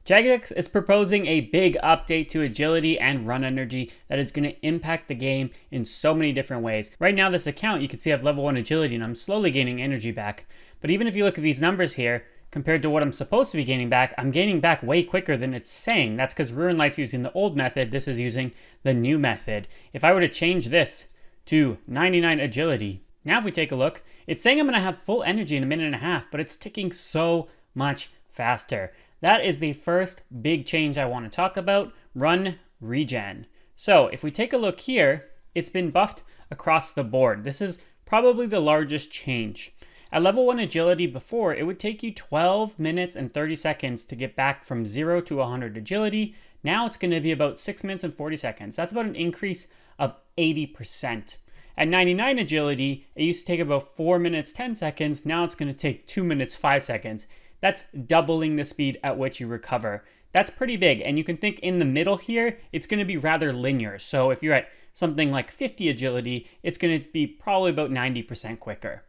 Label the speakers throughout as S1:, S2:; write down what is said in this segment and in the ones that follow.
S1: Jagex is proposing a big update to agility and run energy that is going to impact the game in so many different ways. Right now, this account, you can see I have level 1 agility and I'm slowly gaining energy back. But even if you look at these numbers here, compared to what I'm supposed to be gaining back, I'm gaining back way quicker than it's saying. That's because Runelight's using the old method, this is using the new method. If I were to change this to 99 agility, now if we take a look, it's saying I'm going to have full energy in a minute and a half, but it's ticking so much faster. That is the first big change I want to talk about, run regen. So if we take a look here, it's been buffed across the board. This is probably the largest change. At level 1 agility before, it would take you 12 minutes and 30 seconds to get back from 0 to 100 agility. Now it's going to be about 6 minutes and 40 seconds. That's about an increase of 80%. At 99 agility, it used to take about 4 minutes 10 seconds. Now it's going to take 2 minutes 5 seconds. That's doubling the speed at which you recover. That's pretty big, and you can think in the middle here, it's going to be rather linear. So if you're at something like 50 agility, it's going to be probably about 90% quicker.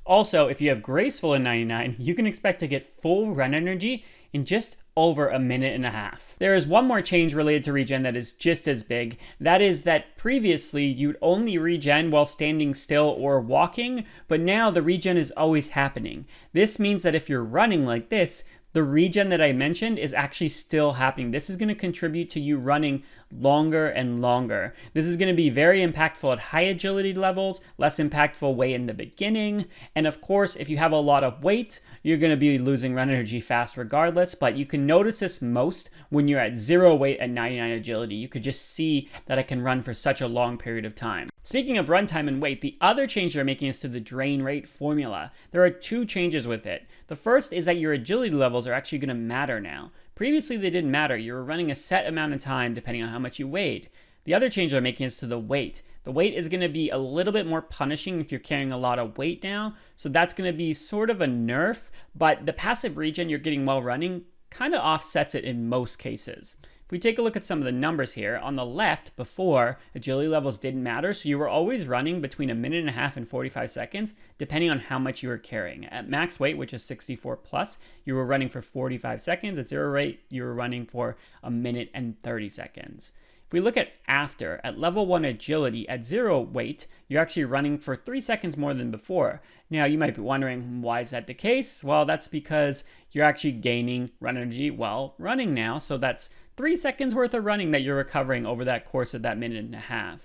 S1: Also, if you have Graceful in 99, you can expect to get full run energy in just over a minute and a half. There is one more change related to regen that is just as big. That is that previously you'd only regen while standing still or walking, but now the regen is always happening. This means that if you're running like this, the regen that I mentioned is actually still happening. This is going to contribute to you running longer and longer. This is going to be very impactful at high agility levels, less impactful way in the beginning. And of course, if you have a lot of weight, you're going to be losing run energy fast regardless, but you can notice this most when you're at 0 weight at 99 agility. You could just see that it can run for such a long period of time. Speaking of runtime and weight, the other change they're making is to the drain rate formula. There are 2 changes with it. The first is that your agility levels are actually going to matter now. Previously, they didn't matter. You were running a set amount of time depending on how much you weighed. The other change they're making is to the weight. The weight is going to be a little bit more punishing if you're carrying a lot of weight now. So that's going to be sort of a nerf, but the passive regen you're getting while running kind of offsets it in most cases. If we take a look at some of the numbers here, on the left, before, agility levels didn't matter, so you were always running between a minute and a half and 45 seconds, depending on how much you were carrying. At max weight, which is 64 plus, you were running for 45 seconds. At 0 weight, you were running for a minute and 30 seconds. If we look at after, at level 1 agility, at 0 weight, you're actually running for 3 seconds more than before. Now, you might be wondering, why is that the case? Well, that's because you're actually gaining run energy while running now, so that's 3 seconds worth of running that you're recovering over that course of that minute and a half.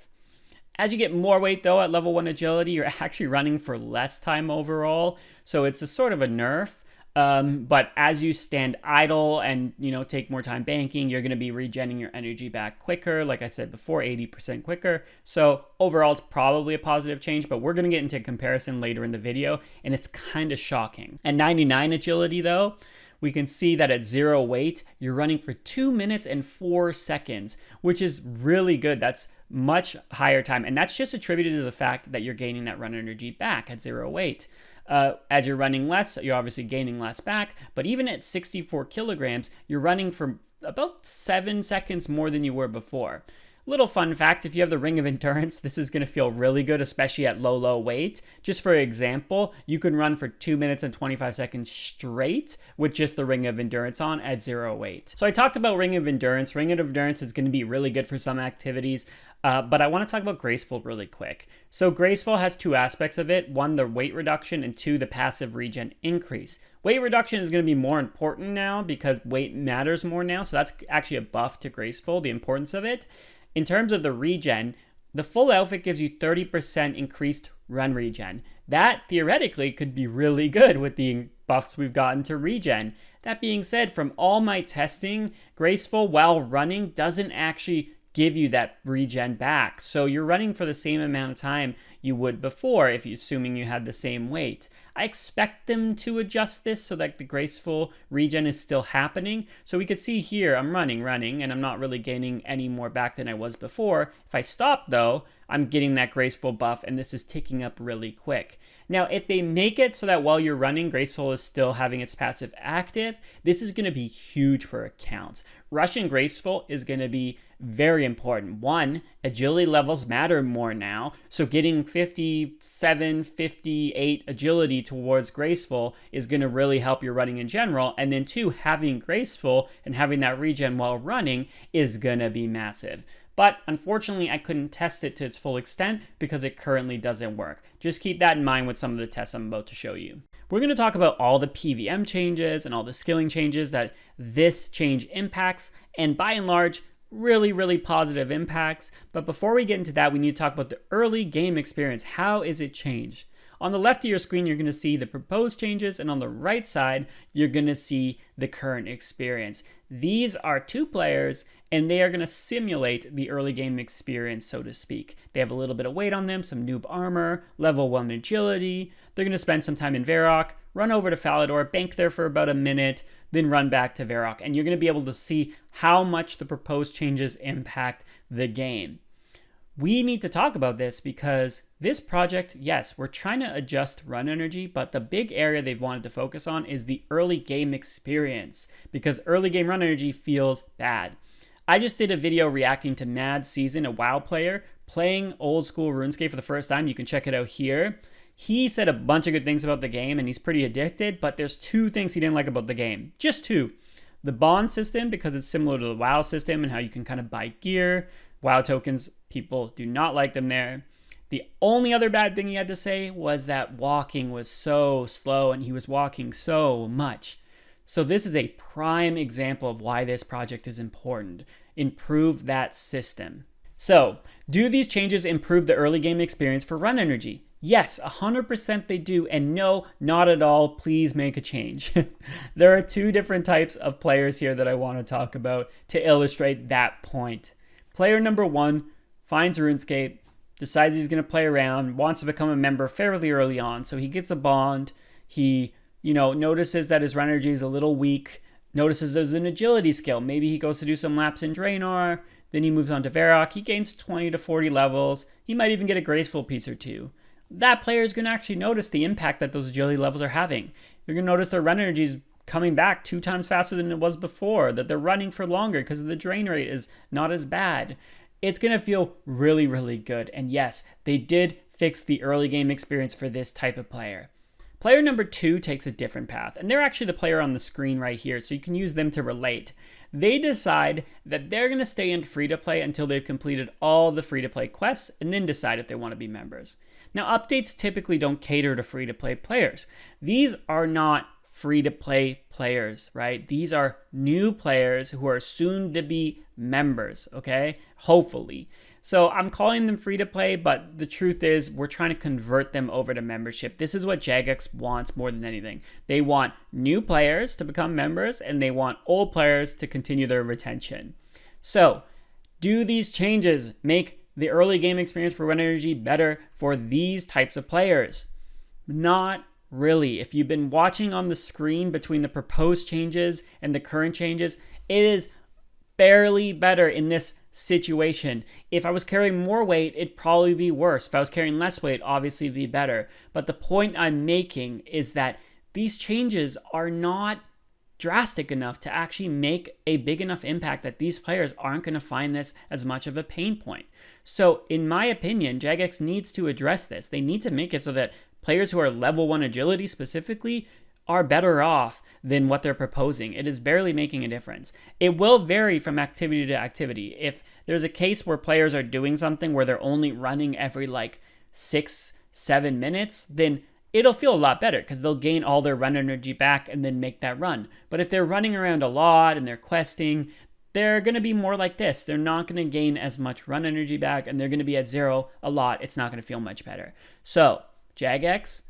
S1: As you get more weight though at level 1 agility, you're actually running for less time overall, so it's a sort of a nerf. But as you stand idle and take more time banking, you're going to be regenerating your energy back quicker. Like I said before, 80% quicker. So overall, it's probably a positive change, but we're going to get into a comparison later in the video, and it's kind of shocking. At 99 agility though, we can see that at 0 weight, you're running for 2 minutes and 4 seconds, which is really good. That's much higher time. And that's just attributed to the fact that you're gaining that run energy back at 0 weight. As you're running less, you're obviously gaining less back, but even at 64 kilograms, you're running for about 7 seconds more than you were before. Little fun fact, if you have the Ring of Endurance, this is going to feel really good, especially at low weight. Just for example, you can run for 2 minutes and 25 seconds straight with just the Ring of Endurance on at 0 weight. So I talked about Ring of Endurance. Ring of Endurance is going to be really good for some activities, but I want to talk about Graceful really quick. So Graceful has 2 aspects of it. 1, the weight reduction, and 2, the passive regen increase. Weight reduction is going to be more important now because weight matters more now, so that's actually a buff to Graceful, the importance of it. In terms of the regen, the full outfit gives you 30% increased run regen. That theoretically could be really good with the buffs we've gotten to regen. That being said, from all my testing, Graceful while running doesn't actually give you that regen back. So you're running for the same amount of time you would before, if you're assuming you had the same weight. I expect them to adjust this so that the Graceful regen is still happening. So we could see here, I'm running, and I'm not really gaining any more back than I was before. If I stop though, I'm getting that Graceful buff, and this is ticking up really quick. Now, if they make it so that while you're running, Graceful is still having its passive active, this is going to be huge for accounts. Rushing Graceful is going to be very important. One, agility levels matter more now, so getting 57, 58 agility towards Graceful is going to really help your running in general. And then two, having Graceful and having that regen while running is going to be massive. But unfortunately, I couldn't test it to its full extent because it currently doesn't work. Just keep that in mind with some of the tests I'm about to show you. We're going to talk about all the PVM changes and all the skilling changes that this change impacts, and by and large, really positive impacts. But before we get into that, we need to talk about the early game experience. How is it changed? On the left of your screen, you're going to see the proposed changes, and on the right side, you're going to see the current experience. These are two players, and they are going to simulate the early game experience, so to speak. They have a little bit of weight on them, some noob armor, level 1 agility. They're going to spend some time in Varrock, run over to Falador, bank there for about a minute, then run back to Varrock. And you're going to be able to see how much the proposed changes impact the game. We need to talk about this because this project, yes, we're trying to adjust run energy, but the big area they've wanted to focus on is the early game experience, because early game run energy feels bad. I just did a video reacting to Mad Season, a WoW player, playing old school RuneScape for the first time. You can check it out here. He said a bunch of good things about the game and he's pretty addicted, but there's two things he didn't like about the game. Just two. The bond system, because it's similar to the WoW system and how you can kind of buy gear. WoW tokens, people do not like them there. The only other bad thing he had to say was that walking was so slow and he was walking so much. So this is a prime example of why this project is important. Improve that system. So, do these changes improve the early game experience for run energy? Yes, 100% they do, and no, not at all. Please make a change. There are two different types of players here that I want to talk about to illustrate that point. Player number one finds RuneScape, decides he's going to play around, wants to become a member fairly early on, so he gets a bond. He, notices that his run energy is a little weak, notices there's an agility skill. Maybe he goes to do some laps in Draenor, then he moves on to Varrock. He gains 20 to 40 levels. He might even get a Graceful piece or two. That player is going to actually notice the impact that those agility levels are having. You're going to notice their run energy is coming back 2 times faster than it was before, that they're running for longer because the drain rate is not as bad. It's going to feel really good. And yes, they did fix the early game experience for this type of player. Player number two takes a different path, and they're actually the player on the screen right here, so you can use them to relate. They decide that they're going to stay in free-to-play until they've completed all the free-to-play quests, and then decide if they want to be members. Now, updates typically don't cater to free-to-play players. These are not free-to-play players, right? These are new players who are soon to be members, okay? Hopefully. So I'm calling them free-to-play, but the truth is we're trying to convert them over to membership. This is what Jagex wants more than anything. They want new players to become members, and they want old players to continue their retention. So, do these changes make the early game experience for run energy better for these types of players? Not really. If you've been watching on the screen between the proposed changes and the current changes, it is barely better in this situation. If I was carrying more weight, it'd probably be worse. If I was carrying less weight, obviously it'd be better. But the point I'm making is that these changes are not drastic enough to actually make a big enough impact that these players aren't going to find this as much of a pain point. So in my opinion, Jagex needs to address this. They need to make it so that players who are level 1 agility specifically are better off than what they're proposing. It is barely making a difference. It will vary from activity to activity. If there's a case where players are doing something where they're only running every 6-7 minutes, then it'll feel a lot better because they'll gain all their run energy back and then make that run. But if they're running around a lot and they're questing, they're going to be more like this. They're not going to gain as much run energy back and they're going to be at 0 a lot. It's not going to feel much better. So, Jagex,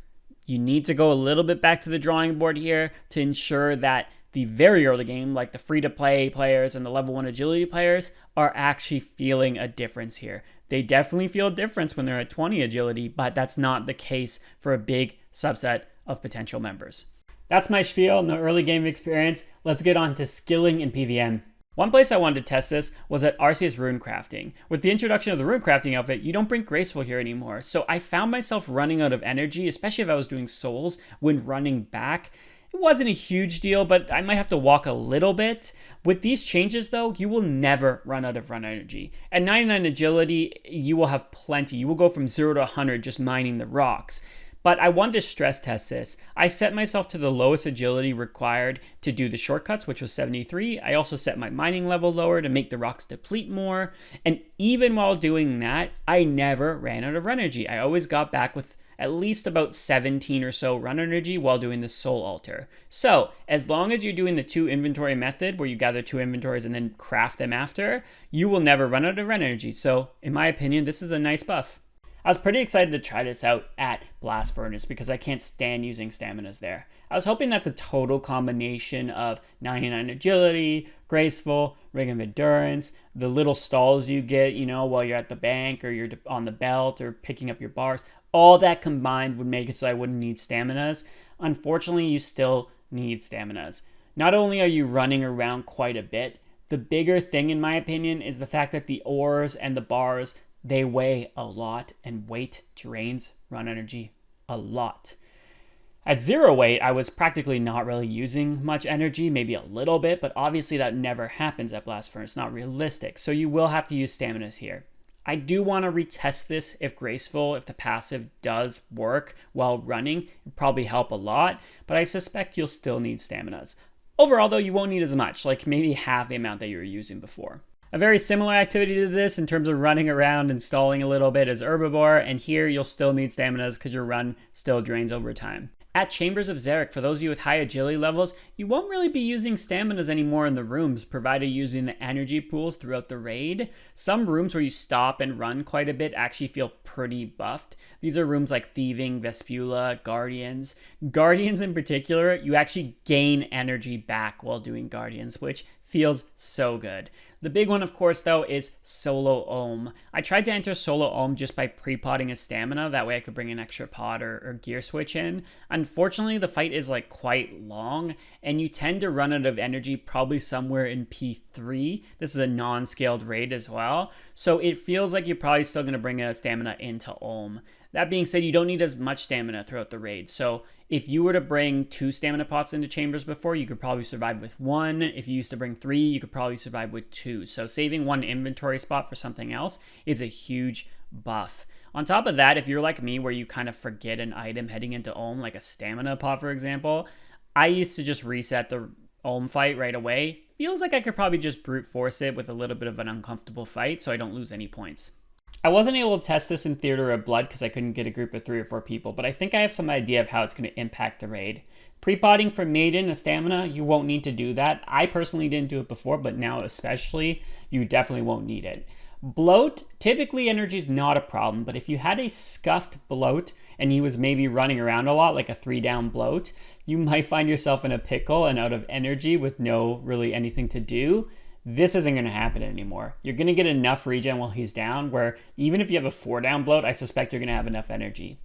S1: you need to go a little bit back to the drawing board here to ensure that the very early game, like the free-to-play players and the level 1 agility players, are actually feeling a difference here. They definitely feel a difference when they're at 20 agility, but that's not the case for a big subset of potential members. That's my spiel on the early game experience. Let's get on to skilling and PVM. One place I wanted to test this was at Arcuess Runecrafting. With the introduction of the Runecrafting outfit, you don't bring Graceful here anymore, so I found myself running out of energy, especially if I was doing souls, when running back. It wasn't a huge deal, but I might have to walk a little bit. With these changes though, you will never run out of run energy. At 99 agility, you will have plenty. You will go from 0 to 100 just mining the rocks. But I wanted to stress test this. I set myself to the lowest agility required to do the shortcuts, which was 73. I also set my mining level lower to make the rocks deplete more. And even while doing that, I never ran out of run energy. I always got back with at least about 17 or so run energy while doing the soul altar. So as long as you're doing the 2 inventory method where you gather 2 inventories and then craft them after, you will never run out of run energy. So in my opinion, this is a nice buff. I was pretty excited to try this out at Blast Furnace because I can't stand using staminas there. I was hoping that the total combination of 99 agility, graceful, ring of endurance, the little stalls you get, while you're at the bank or you're on the belt or picking up your bars, all that combined would make it so I wouldn't need staminas. Unfortunately, you still need staminas. Not only are you running around quite a bit, the bigger thing in my opinion is the fact that the ores and the bars, they weigh a lot, and weight drains run energy a lot. At 0 weight, I was practically not really using much energy, maybe a little bit, but obviously that never happens at Blast Furnace. It's not realistic, so you will have to use staminas here. I do want to retest this if Graceful, if the passive does work while running. It'd probably help a lot, but I suspect you'll still need staminas. Overall though, you won't need as much, like maybe half the amount that you were using before. A very similar activity to this in terms of running around and stalling a little bit is Herbiboar, and here you'll still need staminas because your run still drains over time. At Chambers of Xeric, for those of you with high agility levels, you won't really be using staminas anymore in the rooms, provided using the energy pools throughout the raid. Some rooms where you stop and run quite a bit actually feel pretty buffed. These are rooms like Thieving, Vespula, Guardians. Guardians in particular, you actually gain energy back while doing Guardians, which feels so good. The big one, of course, though, is Solo Ohm. I tried to enter Solo Ohm just by pre-potting a stamina. That way I could bring an extra pot or gear switch in. Unfortunately, the fight is quite long, and you tend to run out of energy probably somewhere in P3. This is a non-scaled raid as well, so it feels like you're probably still going to bring a stamina into Ohm. That being said, you don't need as much stamina throughout the raid, so if you were to bring 2 stamina pots into Chambers before, you could probably survive with 1. If you used to bring 3, you could probably survive with 2. So saving 1 inventory spot for something else is a huge buff. On top of that, if you're like me where you kind of forget an item heading into Ohm, like a stamina pot for example, I used to just reset the Ohm fight right away. Feels like I could probably just brute force it with a little bit of an uncomfortable fight so I don't lose any points. I wasn't able to test this in Theater of Blood because I couldn't get a group of 3 or 4 people, but I think I have some idea of how it's going to impact the raid. Pre-potting for Maiden, a stamina, you won't need to do that. I personally didn't do it before, but now especially, you definitely won't need it. Bloat, typically energy is not a problem, but if you had a scuffed bloat and he was maybe running around a lot, like a 3-down bloat, you might find yourself in a pickle and out of energy with no really anything to do. This isn't going to happen anymore. You're going to get enough regen while he's down, where even if you have a 4-down bloat, I suspect you're going to have enough energy.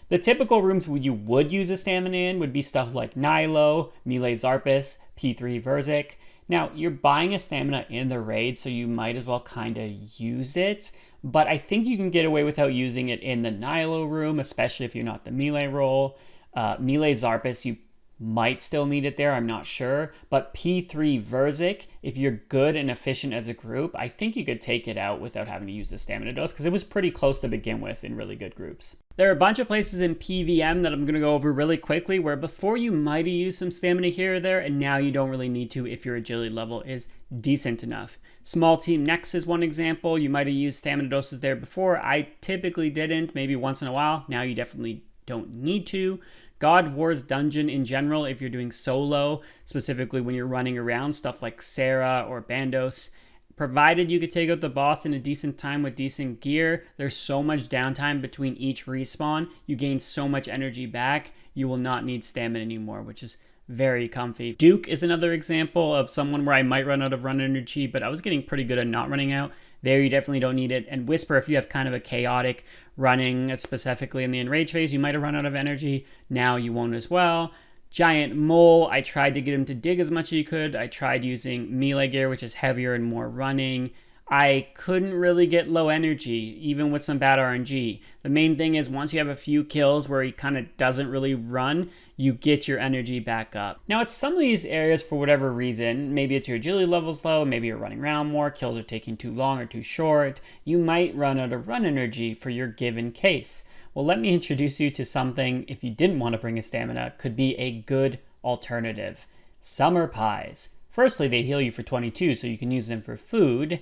S1: The typical rooms where you would use a stamina in would be stuff like Nilo, Melee Zarpus, P3 Verzik. Now, you're buying a stamina in the raid, so you might as well kind of use it, but I think you can get away without using it in the Nilo room, especially if you're not the melee role. Melee Zarpus, you might still need it there, I'm not sure, but P3 Verzik, if you're good and efficient as a group, I think you could take it out without having to use the stamina dose, because it was pretty close to begin with in really good groups. There are a bunch of places in PVM that I'm going to go over really quickly where before you might have used some stamina here or there, and now you don't really need to if your agility level is decent enough. Small Team Next is one example. You might have used stamina doses there before. I typically didn't, maybe once in a while. Now you definitely don't need to. God Wars Dungeon in general, if you're doing solo, specifically when you're running around, stuff like Sarah or Bandos, provided you could take out the boss in a decent time with decent gear, there's so much downtime between each respawn, you gain so much energy back, you will not need stamina anymore, which is very comfy. Duke is another example of someone where I might run out of run energy, but I was getting pretty good at not running out. There you definitely don't need it. And Whisper, if you have kind of a chaotic running, specifically in the enrage phase, you might have run out of energy. Now you won't as well. Giant Mole, I tried to get him to dig as much as he could. I tried using melee gear, which is heavier and more running. I couldn't really get low energy, even with some bad RNG. The main thing is once you have a few kills where he kind of doesn't really run, you get your energy back up. Now at some of these areas, for whatever reason, maybe it's your agility level's low, maybe you're running around more, kills are taking too long or too short, you might run out of run energy for your given case. Well, let me introduce you to something, if you didn't want to bring a stamina, could be a good alternative. Summer Pies. Firstly, they heal you for 22, so you can use them for food.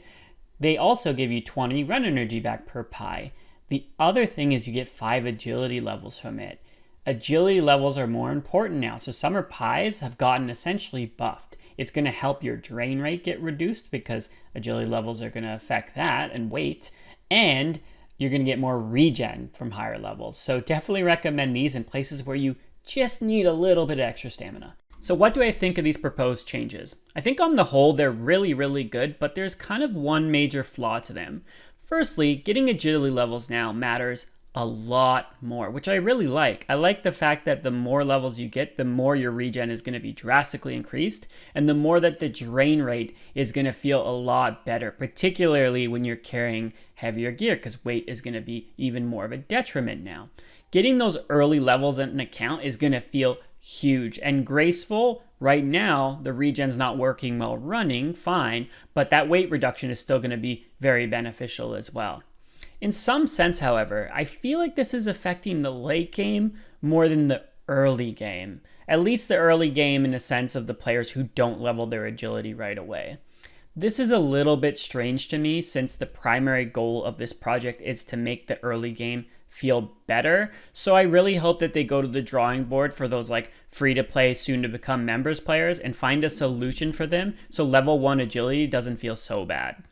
S1: They also give you 20 run energy back per pie. The other thing is you get 5 agility levels from it. Agility levels are more important now, so Summer Pies have gotten essentially buffed. It's going to help your drain rate get reduced because agility levels are going to affect that and weight, and you're going to get more regen from higher levels. So definitely recommend these in places where you just need a little bit of extra stamina. So what do I think of these proposed changes? I think on the whole, they're really, really good, but there's kind of one major flaw to them. Firstly, getting agility levels now matters a lot more, which I really like. I like the fact that the more levels you get, the more your regen is going to be drastically increased, and the more that the drain rate is going to feel a lot better, particularly when you're carrying heavier gear, because weight is going to be even more of a detriment now. Getting those early levels in an account is going to feel huge. And Graceful, right now, the regen's not working while running, fine, but that weight reduction is still going to be very beneficial as well. In some sense, however, I feel like this is affecting the late game more than the early game. At least the early game in the sense of the players who don't level their agility right away. This is a little bit strange to me since the primary goal of this project is to make the early game feel better. So I really hope that they go to the drawing board for those like free to play, soon to become members players and find a solution for them so level 1 agility doesn't feel so bad.